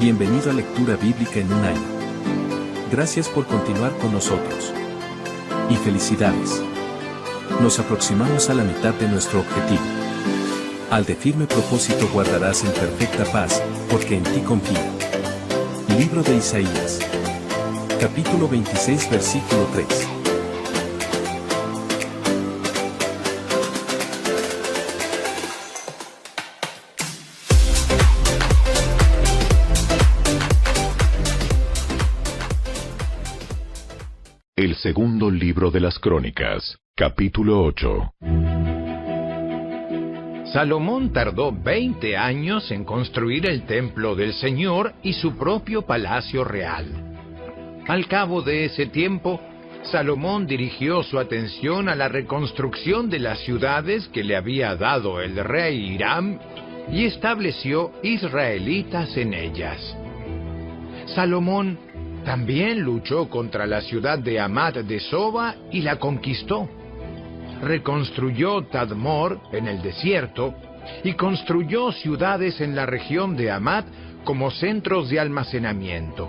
Bienvenido a Lectura Bíblica en un año. Gracias por continuar con nosotros. Y felicidades. Nos aproximamos a la mitad de nuestro objetivo. Al de firme propósito guardarás en perfecta paz, porque en ti confío. Libro de Isaías. Capítulo 26, versículo 3. El segundo libro de las Crónicas, capítulo 8. Salomón tardó 20 años en construir el templo del Señor y su propio palacio real. Al cabo de ese tiempo, Salomón dirigió su atención a la reconstrucción de las ciudades que le había dado el rey Hiram y estableció israelitas en ellas. Salomón también luchó contra la ciudad de Hamat de Soba y la conquistó. Reconstruyó Tadmor en el desierto y construyó ciudades en la región de Hamat como centros de almacenamiento.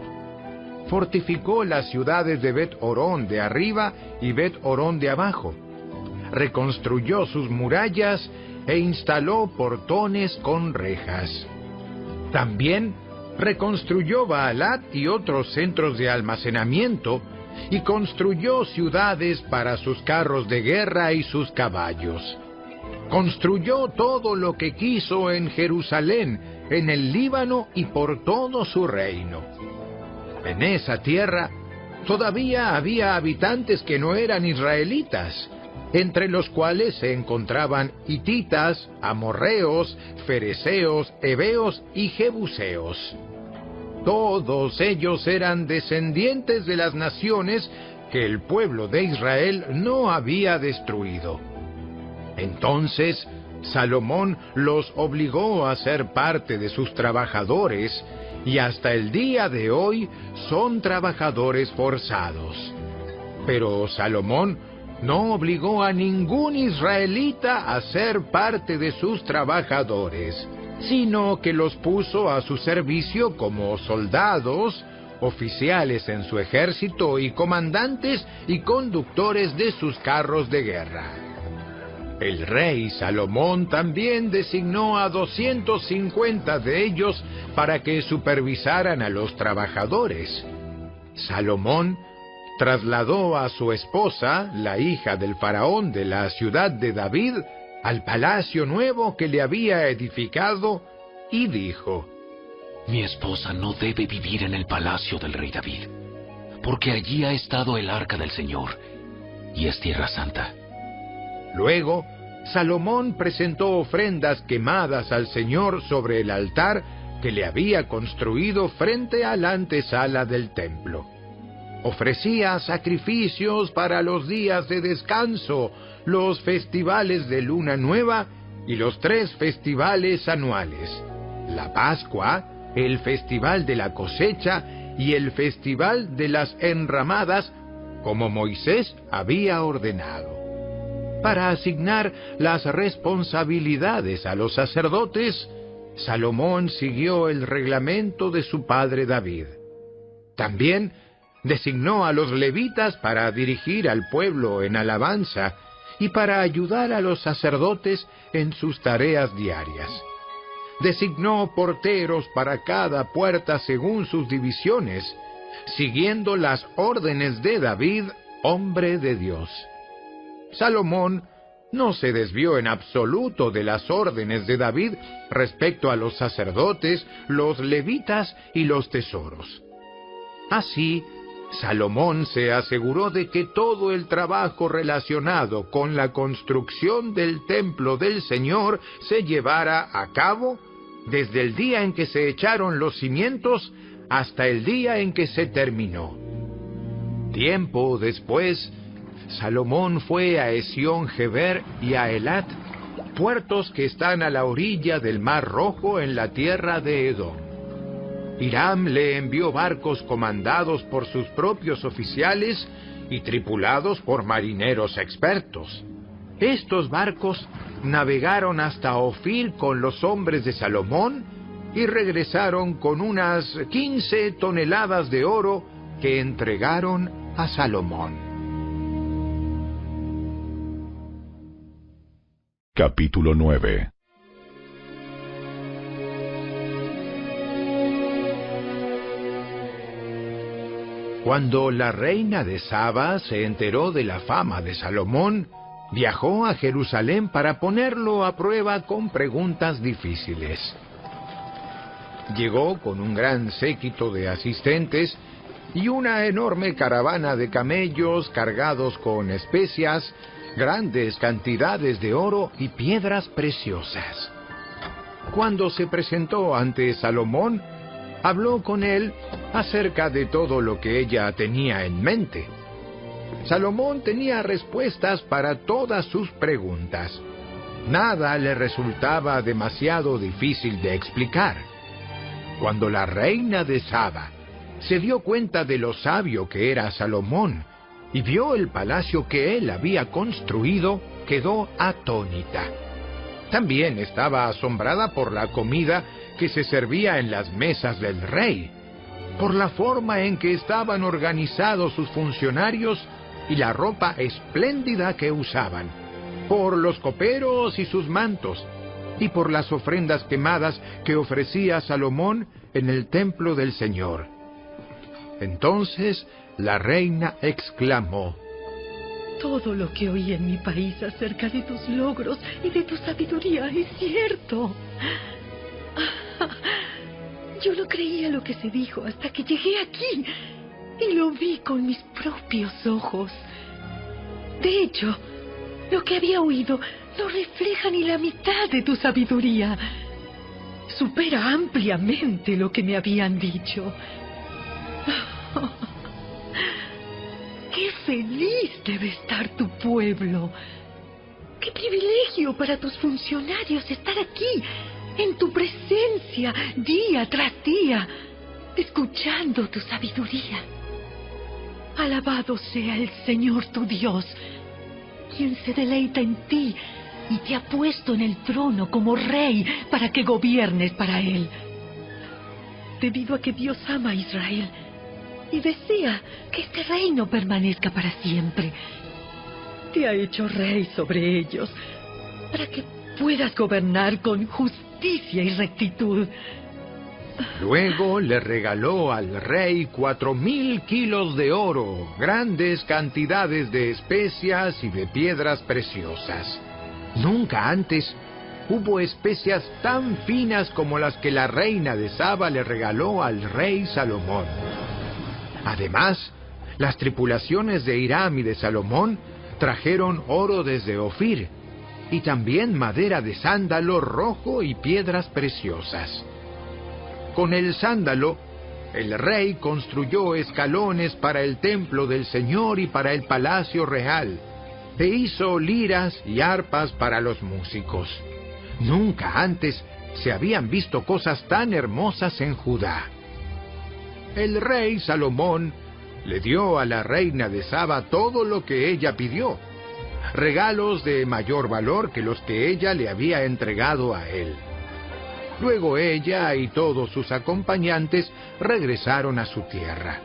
Fortificó las ciudades de Bet-Horón de arriba y Bet-Horón de abajo. Reconstruyó sus murallas e instaló portones con rejas. También reconstruyó Baalat y otros centros de almacenamiento y construyó ciudades para sus carros de guerra y sus caballos. Construyó todo lo que quiso en Jerusalén, en el Líbano y por todo su reino. En esa tierra todavía había habitantes que no eran israelitas, entre los cuales se encontraban hititas, amorreos, fereceos, heveos y jebuseos. Todos ellos eran descendientes de las naciones que el pueblo de Israel no había destruido. Entonces, Salomón los obligó a ser parte de sus trabajadores, y hasta el día de hoy son trabajadores forzados. Pero Salomón no obligó a ningún israelita a ser parte de sus trabajadores, sino que los puso a su servicio como soldados, oficiales en su ejército y comandantes y conductores de sus carros de guerra. El rey Salomón también designó a 250 de ellos para que supervisaran a los trabajadores. Salomón trasladó a su esposa, la hija del faraón de la ciudad de David, al palacio nuevo que le había edificado, y dijo: Mi esposa no debe vivir en el palacio del rey David, porque allí ha estado el arca del Señor, y es tierra santa. Luego, Salomón presentó ofrendas quemadas al Señor sobre el altar que le había construido frente a la antesala del templo. Ofrecía sacrificios para los días de descanso, los festivales de luna nueva y los 3 festivales anuales: la Pascua, el festival de la cosecha y el festival de las enramadas, como Moisés había ordenado. Para asignar las responsabilidades a los sacerdotes, Salomón siguió el reglamento de su padre David. También designó a los levitas para dirigir al pueblo en alabanza y para ayudar a los sacerdotes en sus tareas diarias. Designó porteros para cada puerta según sus divisiones, siguiendo las órdenes de David, hombre de Dios. Salomón no se desvió en absoluto de las órdenes de David respecto a los sacerdotes, los levitas y los tesoros. Así, Salomón se aseguró de que todo el trabajo relacionado con la construcción del templo del Señor se llevara a cabo desde el día en que se echaron los cimientos hasta el día en que se terminó. Tiempo después, Salomón fue a Esión-Geber y a Elat, puertos que están a la orilla del Mar Rojo en la tierra de Edom. Hiram le envió barcos comandados por sus propios oficiales y tripulados por marineros expertos. Estos barcos navegaron hasta Ofir con los hombres de Salomón y regresaron con unas 15 toneladas de oro que entregaron a Salomón. Capítulo 9. Cuando la reina de Saba se enteró de la fama de Salomón, viajó a Jerusalén para ponerlo a prueba con preguntas difíciles. Llegó con un gran séquito de asistentes y una enorme caravana de camellos cargados con especias, grandes cantidades de oro y piedras preciosas. Cuando se presentó ante Salomón, habló con él acerca de todo lo que ella tenía en mente. Salomón tenía respuestas para todas sus preguntas. Nada le resultaba demasiado difícil de explicar. Cuando la reina de Saba se dio cuenta de lo sabio que era Salomón y vio el palacio que él había construido, quedó atónita. También estaba asombrada por la comida que se servía en las mesas del rey, por la forma en que estaban organizados sus funcionarios y la ropa espléndida que usaban, por los coperos y sus mantos, y por las ofrendas quemadas que ofrecía Salomón en el templo del Señor. Entonces la reina exclamó: todo lo que oí en mi país acerca de tus logros y de tu sabiduría es cierto. Yo no creía lo que se dijo hasta que llegué aquí y lo vi con mis propios ojos. De hecho, lo que había oído no refleja ni la mitad de tu sabiduría. Supera ampliamente lo que me habían dicho. ¡Qué feliz debe estar tu pueblo! ¡Qué privilegio para tus funcionarios estar aquí, en tu presencia, día tras día, escuchando tu sabiduría! Alabado sea el Señor tu Dios, quien se deleita en ti y te ha puesto en el trono como rey para que gobiernes para Él. Debido a que Dios ama a Israel y desea que este reino permanezca para siempre, te ha hecho rey sobre ellos para que puedas gobernar con justicia y rectitud. Luego le regaló al rey 4,000 kilos de oro, grandes cantidades de especias y de piedras preciosas. Nunca antes hubo especias tan finas como las que la reina de Saba le regaló al rey Salomón. Además, las tripulaciones de Hiram y de Salomón trajeron oro desde Ofir, y también madera de sándalo rojo y piedras preciosas. Con el sándalo, el rey construyó escalones para el templo del Señor y para el palacio real, e hizo liras y arpas para los músicos. Nunca antes se habían visto cosas tan hermosas en Judá. El rey Salomón le dio a la reina de Saba todo lo que ella pidió, regalos de mayor valor que los que ella le había entregado a él. Luego ella y todos sus acompañantes regresaron a su tierra.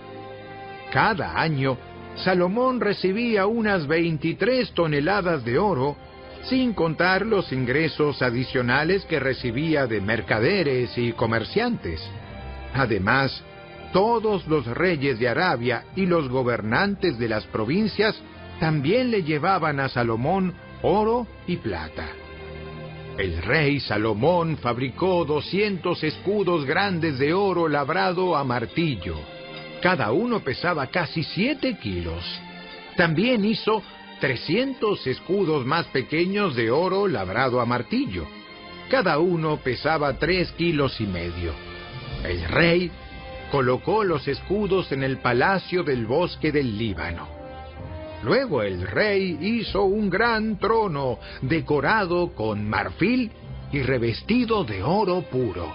Cada año, Salomón recibía unas 23 toneladas de oro, sin contar los ingresos adicionales que recibía de mercaderes y comerciantes. Además, todos los reyes de Arabia y los gobernantes de las provincias también le llevaban a Salomón oro y plata. El rey Salomón fabricó 200 escudos grandes de oro labrado a martillo. Cada uno pesaba casi 7 kilos. También hizo 300 escudos más pequeños de oro labrado a martillo. Cada uno pesaba 3,5 kilos. El rey colocó los escudos en el palacio del bosque del Líbano. Luego el rey hizo un gran trono decorado con marfil y revestido de oro puro.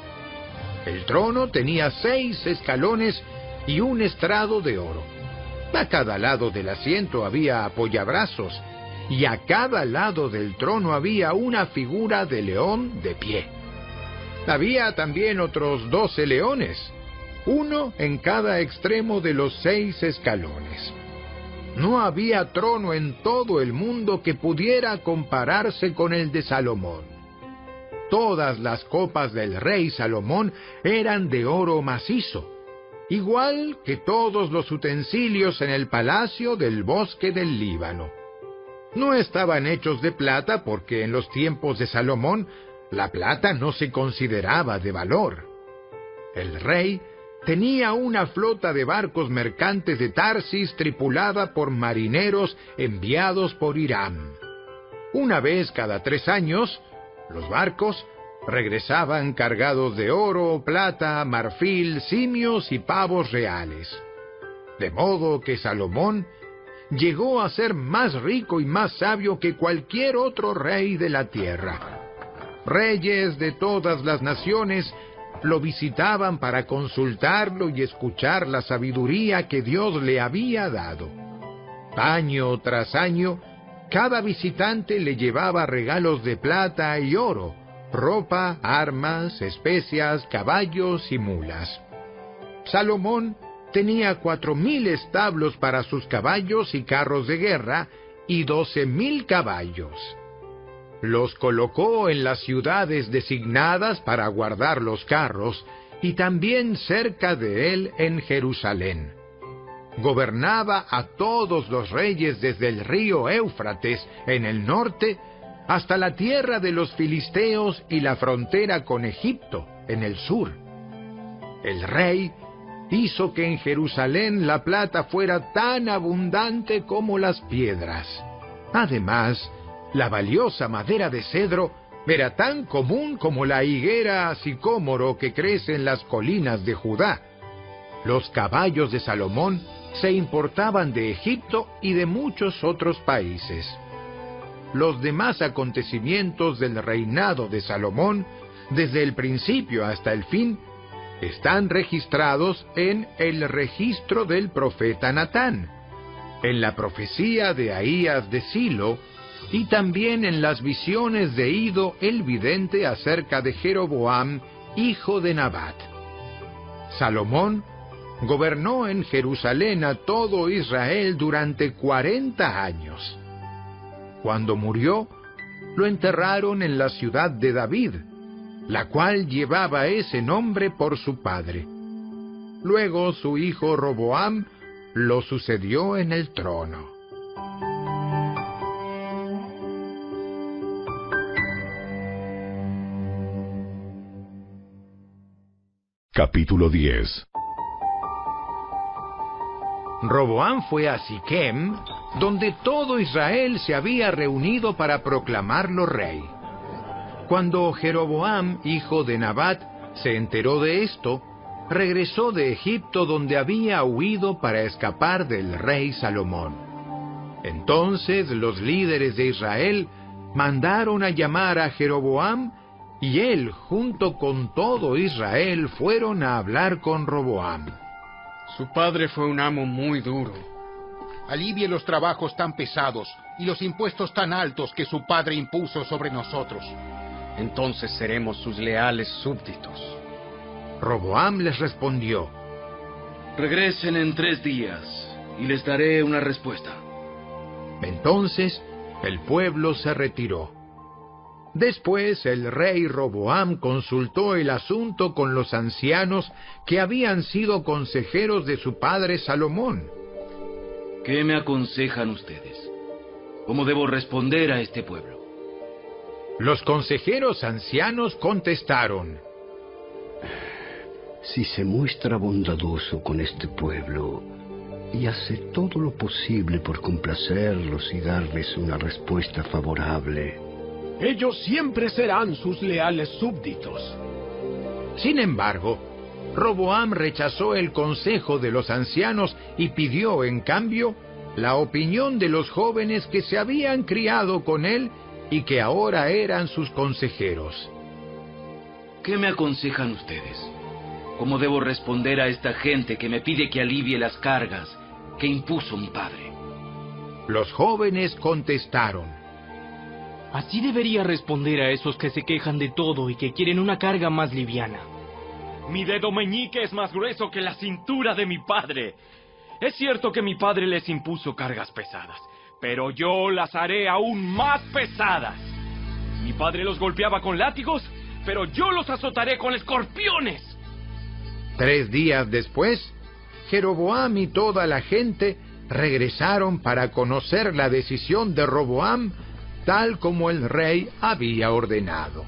El trono tenía 6 escalones y un estrado de oro. A cada lado del asiento había apoyabrazos, y a cada lado del trono había una figura de león de pie. Había también otros 12 leones, uno en cada extremo de los 6 escalones. No había trono en todo el mundo que pudiera compararse con el de Salomón. Todas las copas del rey Salomón eran de oro macizo, igual que todos los utensilios en el palacio del bosque del Líbano. No estaban hechos de plata porque en los tiempos de Salomón la plata no se consideraba de valor. El rey tenía una flota de barcos mercantes de Tarsis tripulada por marineros enviados por Hiram. Una vez cada 3 años, los barcos regresaban cargados de oro, plata, marfil, simios y pavos reales. De modo que Salomón llegó a ser más rico y más sabio que cualquier otro rey de la tierra. Reyes de todas las naciones lo visitaban para consultarlo y escuchar la sabiduría que Dios le había dado. Año tras año, cada visitante le llevaba regalos de plata y oro, ropa, armas, especias, caballos y mulas. Salomón tenía 4,000 establos para sus caballos y carros de guerra y 12,000 caballos. Los colocó en las ciudades designadas para guardar los carros y también cerca de él en Jerusalén. Gobernaba a todos los reyes desde el río Éufrates en el norte hasta la tierra de los filisteos y la frontera con Egipto en el sur. El rey hizo que en Jerusalén la plata fuera tan abundante como las piedras. Además, la valiosa madera de cedro era tan común como la higuera sicómoro que crece en las colinas de Judá. Los caballos de Salomón se importaban de Egipto y de muchos otros países. Los demás acontecimientos del reinado de Salomón, desde el principio hasta el fin, están registrados en el registro del profeta Natán, en la profecía de Ahías de Silo, y también en las visiones de Ido el vidente acerca de Jeroboam, hijo de Nabat. Salomón gobernó en Jerusalén a todo Israel durante 40 años. Cuando murió, lo enterraron en la ciudad de David, la cual llevaba ese nombre por su padre. Luego su hijo Roboam lo sucedió en el trono. Capítulo 10. Roboam fue a Siquem, donde todo Israel se había reunido para proclamarlo rey. Cuando Jeroboam, hijo de Nabat, se enteró de esto, regresó de Egipto donde había huido para escapar del rey Salomón. Entonces los líderes de Israel mandaron a llamar a Jeroboam, y él, junto con todo Israel, fueron a hablar con Roboam. Su padre fue un amo muy duro. Alivie los trabajos tan pesados y los impuestos tan altos que su padre impuso sobre nosotros. Entonces seremos sus leales súbditos. Roboam les respondió: Regresen en 3 días y les daré una respuesta. Entonces el pueblo se retiró. Después el rey Roboam consultó el asunto con los ancianos que habían sido consejeros de su padre Salomón. ¿Qué me aconsejan ustedes? ¿Cómo debo responder a este pueblo? Los consejeros ancianos contestaron: Si se muestra bondadoso con este pueblo y hace todo lo posible por complacerlos y darles una respuesta favorable, ellos siempre serán sus leales súbditos. Sin embargo, Roboam rechazó el consejo de los ancianos y pidió, en cambio, la opinión de los jóvenes que se habían criado con él y que ahora eran sus consejeros. ¿Qué me aconsejan ustedes? ¿Cómo debo responder a esta gente que me pide que alivie las cargas que impuso mi padre? Los jóvenes contestaron: Así debería responder a esos que se quejan de todo y que quieren una carga más liviana. Mi dedo meñique es más grueso que la cintura de mi padre. Es cierto que mi padre les impuso cargas pesadas, pero yo las haré aún más pesadas. Mi padre los golpeaba con látigos, pero yo los azotaré con escorpiones. 3 días después, Jeroboam y toda la gente regresaron para conocer la decisión de Roboam, tal como el rey había ordenado.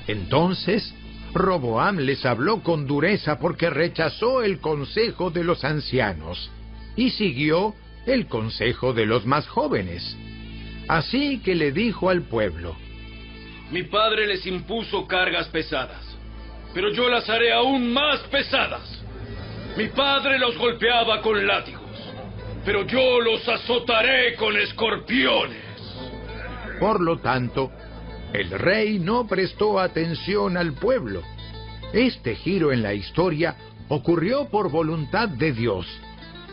Entonces, Roboam les habló con dureza porque rechazó el consejo de los ancianos y siguió el consejo de los más jóvenes. Así que le dijo al pueblo: Mi padre les impuso cargas pesadas, pero yo las haré aún más pesadas. Mi padre los golpeaba con látigos, pero yo los azotaré con escorpiones. Por lo tanto, el rey no prestó atención al pueblo. Este giro en la historia ocurrió por voluntad de Dios,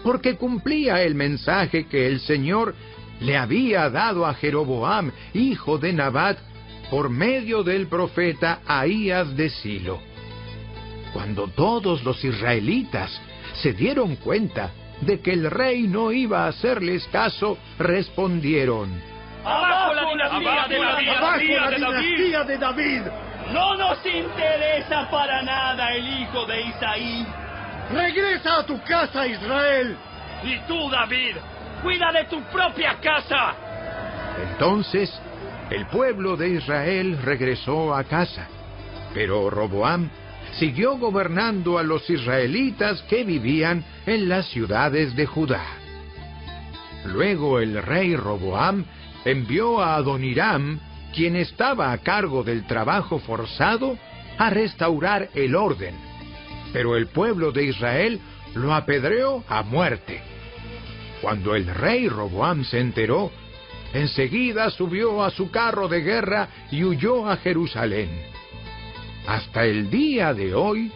porque cumplía el mensaje que el Señor le había dado a Jeroboam, hijo de Nabat, por medio del profeta Ahías de Silo. Cuando todos los israelitas se dieron cuenta de que el rey no iba a hacerles caso, respondieron: ¡Abajo la dinastía de David! No nos interesa para nada el hijo de Isaí. ¡Regresa a tu casa, Israel! Y tú, David, cuida de tu propia casa. Entonces, el pueblo de Israel regresó a casa, pero Roboam siguió gobernando a los israelitas que vivían en las ciudades de Judá. Luego el rey Roboam envió a Adoniram, quien estaba a cargo del trabajo forzado, a restaurar el orden, pero el pueblo de Israel lo apedreó a muerte. Cuando el rey Roboam se enteró, enseguida subió a su carro de guerra y huyó a Jerusalén. Hasta el día de hoy,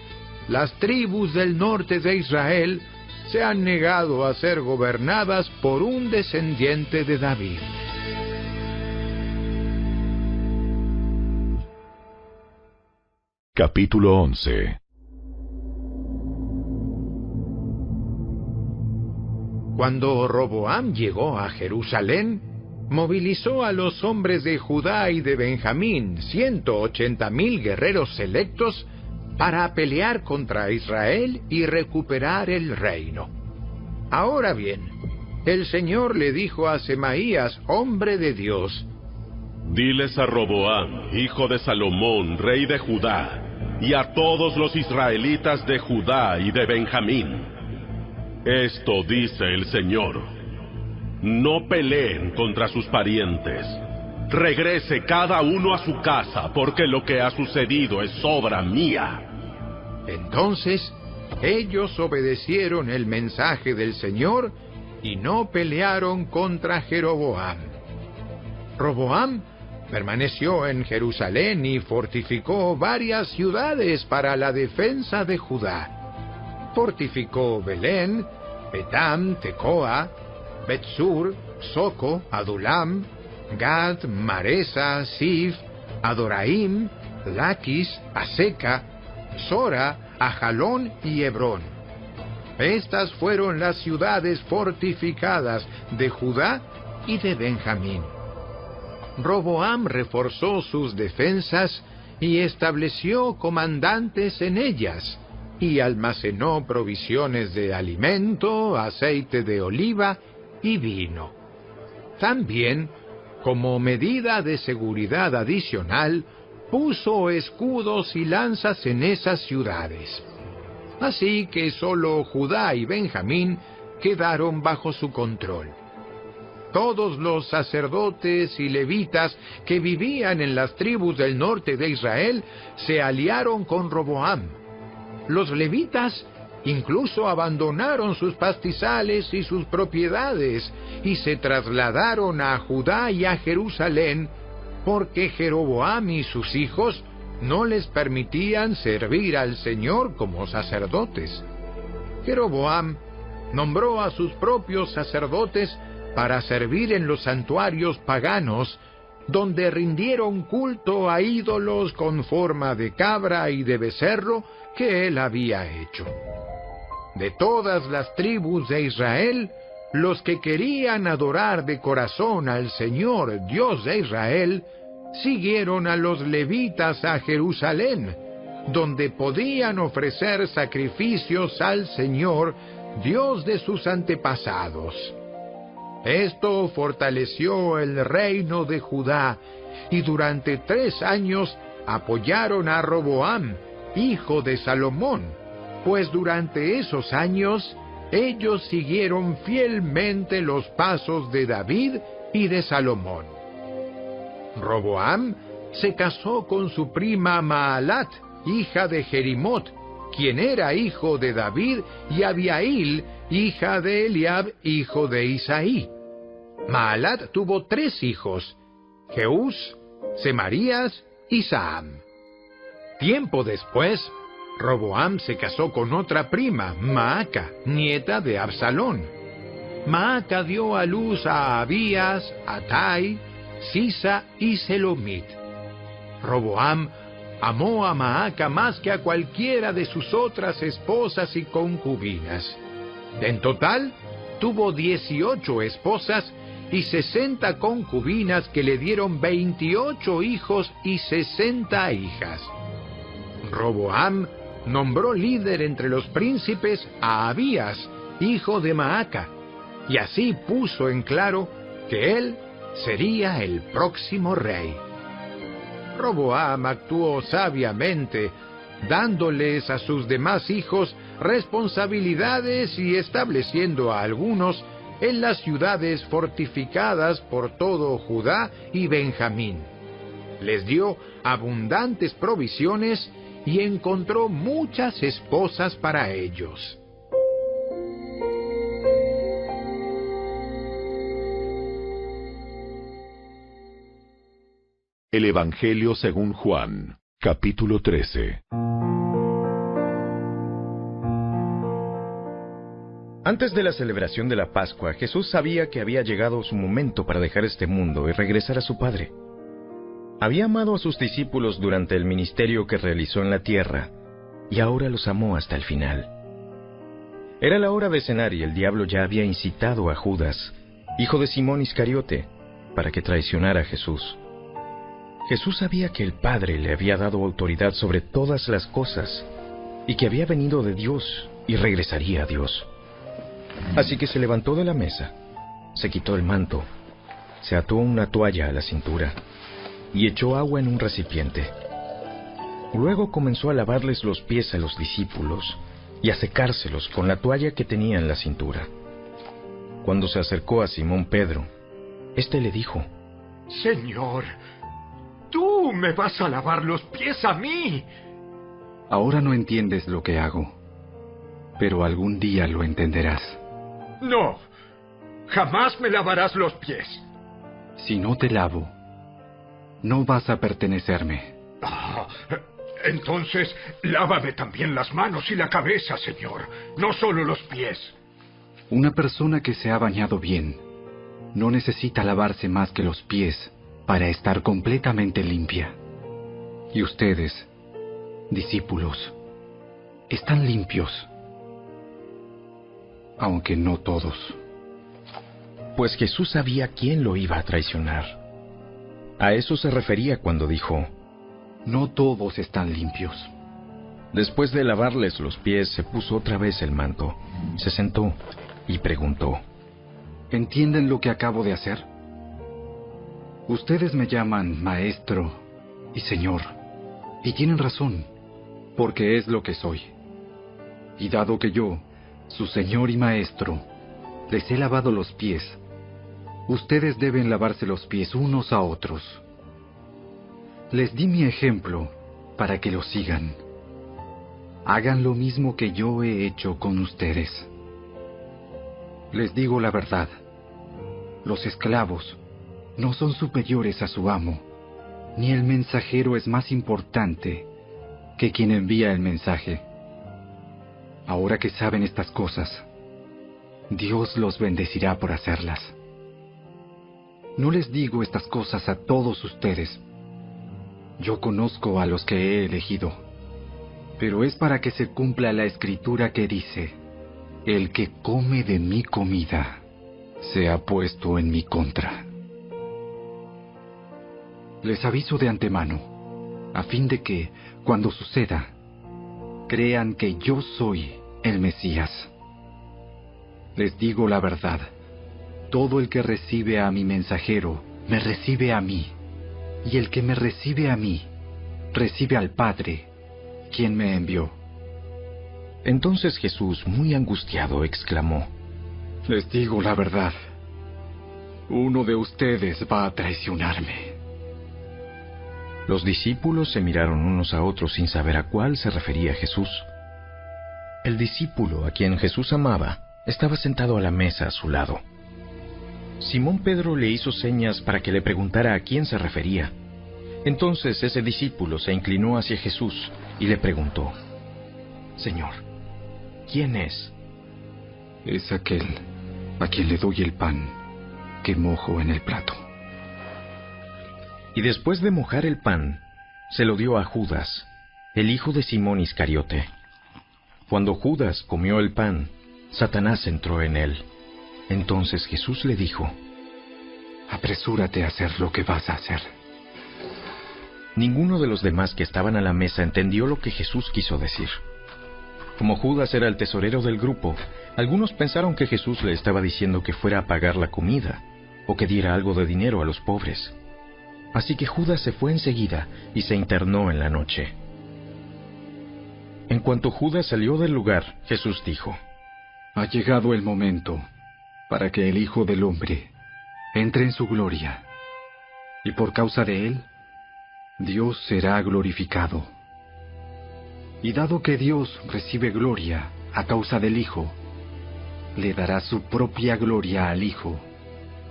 las tribus del norte de Israel se han negado a ser gobernadas por un descendiente de David. Capítulo 11. Cuando Roboam llegó a Jerusalén, movilizó a los hombres de Judá y de Benjamín, 180,000 guerreros selectos, para pelear contra Israel y recuperar el reino. Ahora bien, el Señor le dijo a Semaías, hombre de Dios: Diles a Roboam, hijo de Salomón, rey de Judá, y a todos los israelitas de Judá y de Benjamín: Esto dice el Señor: No peleen contra sus parientes. Regrese cada uno a su casa, porque lo que ha sucedido es obra mía. Entonces, ellos obedecieron el mensaje del Señor y no pelearon contra Jeroboam. Roboam permaneció en Jerusalén y fortificó varias ciudades para la defensa de Judá. Fortificó Belén, Betam, Tecoa, Betsur, Soco, Adulam, Gad, Maresa, Sif, Adoraim, Laquis, Aseca, Sora, Ajalón y Hebrón. Estas fueron las ciudades fortificadas de Judá y de Benjamín. Roboam reforzó sus defensas y estableció comandantes en ellas, y almacenó provisiones de alimento, aceite de oliva y vino. También, como medida de seguridad adicional, puso escudos y lanzas en esas ciudades. Así que solo Judá y Benjamín quedaron bajo su control. Todos los sacerdotes y levitas que vivían en las tribus del norte de Israel se aliaron con Roboam. Los levitas incluso abandonaron sus pastizales y sus propiedades y se trasladaron a Judá y a Jerusalén, porque Jeroboam y sus hijos no les permitían servir al Señor como sacerdotes. Jeroboam nombró a sus propios sacerdotes para servir en los santuarios paganos donde rindieron culto a ídolos con forma de cabra y de becerro que él había hecho. De todas las tribus de Israel, los que querían adorar de corazón al Señor, Dios de Israel, siguieron a los levitas a Jerusalén, donde podían ofrecer sacrificios al Señor, Dios de sus antepasados. Esto fortaleció el reino de Judá, y durante 3 años apoyaron a Roboam, hijo de Salomón, pues durante esos años ellos siguieron fielmente los pasos de David y de Salomón. Roboam se casó con su prima Maalat, hija de Jerimot, quien era hijo de David, y Abiail, hija de Eliab, hijo de Isaí. Maalat tuvo 3 hijos, Jeús, Semarías y Saam. Tiempo después, Roboam se casó con otra prima, Maaca, nieta de Absalón. Maaca dio a luz a Abías, Atai, Sisa y Selomit. Roboam amó a Maaca más que a cualquiera de sus otras esposas y concubinas. En total, tuvo 18 esposas y 60 concubinas que le dieron 28 hijos y 60 hijas. Roboam nombró líder entre los príncipes a Abías, hijo de Maaca, y así puso en claro que él sería el próximo rey. Roboam actuó sabiamente, dándoles a sus demás hijos responsabilidades y estableciendo a algunos en las ciudades fortificadas por todo Judá y Benjamín. Les dio abundantes provisiones y encontró muchas esposas para ellos. El Evangelio según Juan, capítulo 13. Antes de la celebración de la Pascua, Jesús sabía que había llegado su momento para dejar este mundo y regresar a su Padre. Había amado a sus discípulos durante el ministerio que realizó en la tierra, y ahora los amó hasta el final. Era la hora de cenar y el diablo ya había incitado a Judas, hijo de Simón Iscariote, para que traicionara a Jesús. Jesús sabía que el Padre le había dado autoridad sobre todas las cosas, y que había venido de Dios y regresaría a Dios. Así que se levantó de la mesa, se quitó el manto, se ató una toalla a la cintura y echó agua en un recipiente. Luego comenzó a lavarles los pies a los discípulos y a secárselos con la toalla que tenía en la cintura. Cuando se acercó a Simón Pedro, éste le dijo: Señor, ¿tú me vas a lavar los pies a mí? Ahora no entiendes lo que hago, pero algún día lo entenderás. No, jamás me lavarás los pies. Si no te lavo, no vas a pertenecerme. Entonces, lávame también las manos y la cabeza, Señor, no solo los pies. Una persona que se ha bañado bien no necesita lavarse más que los pies para estar completamente limpia. Y ustedes, discípulos, están limpios, aunque no todos. Pues Jesús sabía quién lo iba a traicionar. A eso se refería cuando dijo: no todos están limpios. Después de lavarles los pies, se puso otra vez el manto, se sentó y preguntó: ¿entienden lo que acabo de hacer? Ustedes me llaman Maestro y Señor, y tienen razón, porque es lo que soy. Y dado que yo, su Señor y Maestro, les he lavado los pies, ustedes deben lavarse los pies unos a otros. Les di mi ejemplo para que lo sigan. Hagan lo mismo que yo he hecho con ustedes. Les digo la verdad, los esclavos no son superiores a su amo, ni el mensajero es más importante que quien envía el mensaje. Ahora que saben estas cosas, Dios los bendecirá por hacerlas. No les digo estas cosas a todos ustedes. Yo conozco a los que he elegido, pero es para que se cumpla la escritura que dice: el que come de mi comida se ha puesto en mi contra. Les aviso de antemano, a fin de que, cuando suceda, crean que yo soy el Mesías. Les digo la verdad, todo el que recibe a mi mensajero, me recibe a mí, y el que me recibe a mí, recibe al Padre, quien me envió. Entonces Jesús, muy angustiado, exclamó: Les digo la verdad, uno de ustedes va a traicionarme. Los discípulos se miraron unos a otros sin saber a cuál se refería Jesús. El discípulo a quien Jesús amaba estaba sentado a la mesa a su lado. Simón Pedro le hizo señas para que le preguntara a quién se refería. Entonces ese discípulo se inclinó hacia Jesús y le preguntó: Señor, ¿quién es? Es aquel a quien le doy el pan que mojo en el plato. Y después de mojar el pan, se lo dio a Judas, el hijo de Simón Iscariote. Cuando Judas comió el pan, Satanás entró en él. Entonces Jesús le dijo: Apresúrate a hacer lo que vas a hacer. Ninguno de los demás que estaban a la mesa entendió lo que Jesús quiso decir. Como Judas era el tesorero del grupo, algunos pensaron que Jesús le estaba diciendo que fuera a pagar la comida, o que diera algo de dinero a los pobres. Así que Judas se fue enseguida y se internó en la noche. En cuanto Judas salió del lugar, Jesús dijo: Ha llegado el momento para que el Hijo del Hombre entre en su gloria, y por causa de él, Dios será glorificado. Y dado que Dios recibe gloria a causa del Hijo, le dará su propia gloria al Hijo,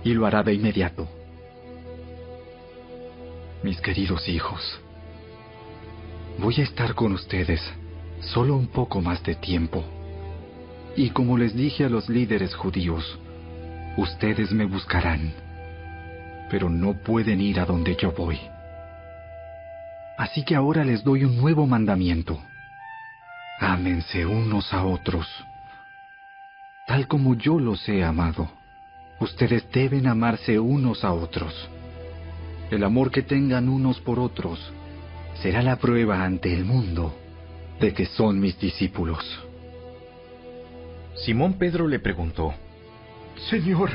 y lo hará de inmediato. Mis queridos hijos, voy a estar con ustedes solo un poco más de tiempo. Y como les dije a los líderes judíos, ustedes me buscarán, pero no pueden ir a donde yo voy. Así que ahora les doy un nuevo mandamiento: ámense unos a otros. Tal como yo los he amado, ustedes deben amarse unos a otros. El amor que tengan unos por otros será la prueba ante el mundo de que son mis discípulos. Simón Pedro le preguntó: Señor,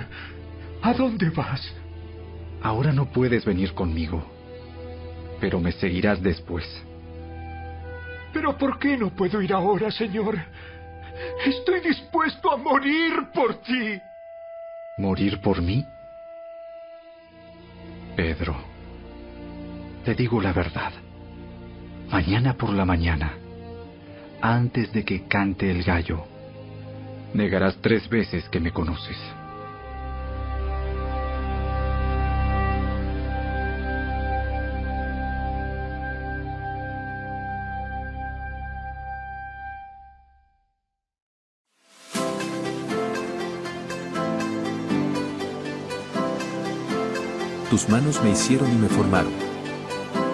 ¿a dónde vas? Ahora no puedes venir conmigo, pero me seguirás después. ¿Pero por qué no puedo ir ahora, Señor? Estoy dispuesto a morir por ti. ¿Morir por mí? Pedro, te digo la verdad. Mañana por la mañana, antes de que cante el gallo, negarás 3 veces que me conoces. Tus manos me hicieron y me formaron.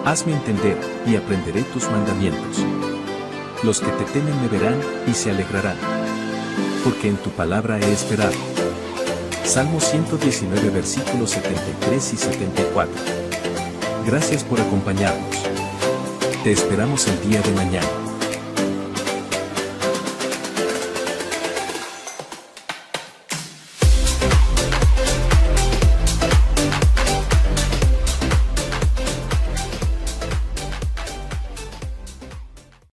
Hazme entender, y aprenderé tus mandamientos. Los que te temen me verán, y se alegrarán. Porque en tu palabra he esperado. Salmo 119 versículos 73 y 74. Gracias por acompañarnos. Te esperamos el día de mañana.